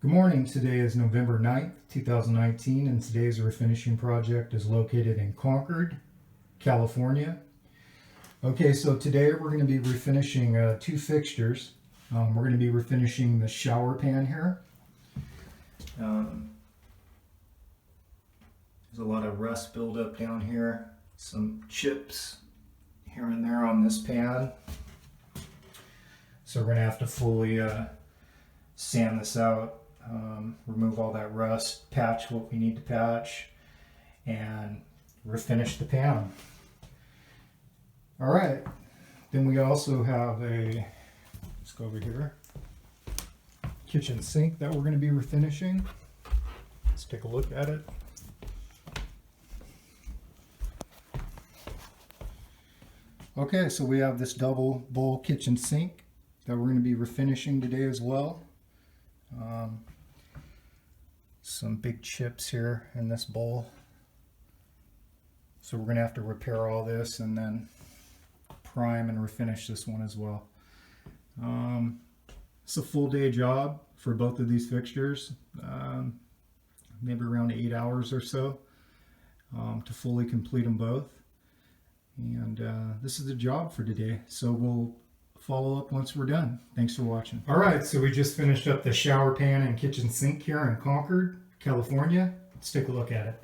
Good morning. Today is November 9th, 2019, and today's refinishing project is located in Concord, California. Okay, so today we're going to be refinishing two fixtures. We're going to be refinishing the shower pan here. There's a lot of rust buildup down here, some chips here and there on this pan. So we're going to have to fully sand this out. Remove all that rust, patch what we need to patch, and refinish the pan. Alright, then we also have let's go over here, kitchen sink that we're going to be refinishing. Let's take a look at it. Okay, so we have this double bowl kitchen sink that we're going to be refinishing today as well. Some big chips here in this bowl, so we're going to have to repair all this and then prime and refinish this one as well. It's a full day job for both of these fixtures, maybe around 8 hours or so to fully complete them both, and this is the job for today, so we'll follow up once we're done. Thanks for watching. Alright, so we just finished up the shower pan and kitchen sink here in Concord, California. Let's take a look at it.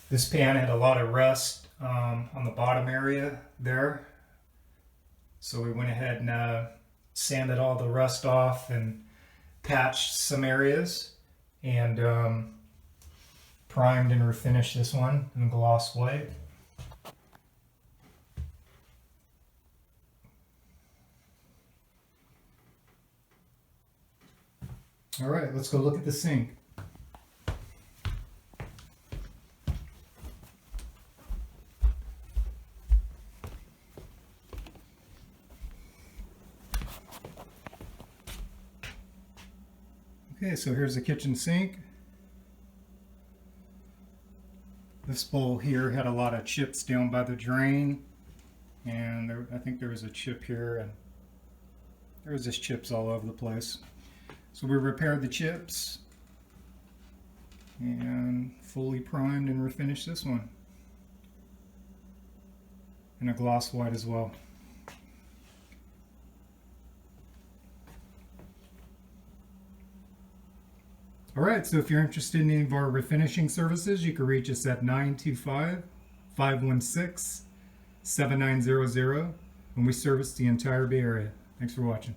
This pan had a lot of rust on the bottom area there, so we went ahead and sanded all the rust off and patched some areas, and primed and refinished this one in gloss white. All right, let's go look at the sink. Okay, so here's the kitchen sink. This bowl here had a lot of chips down by the drain, and I think there was a chip here, and there was just chips all over the place. So we repaired the chips and fully primed and refinished this one in a gloss white as well. Alright, so if you're interested in any of our refinishing services, you can reach us at 925-516-7900, and we service the entire Bay Area. Thanks for watching.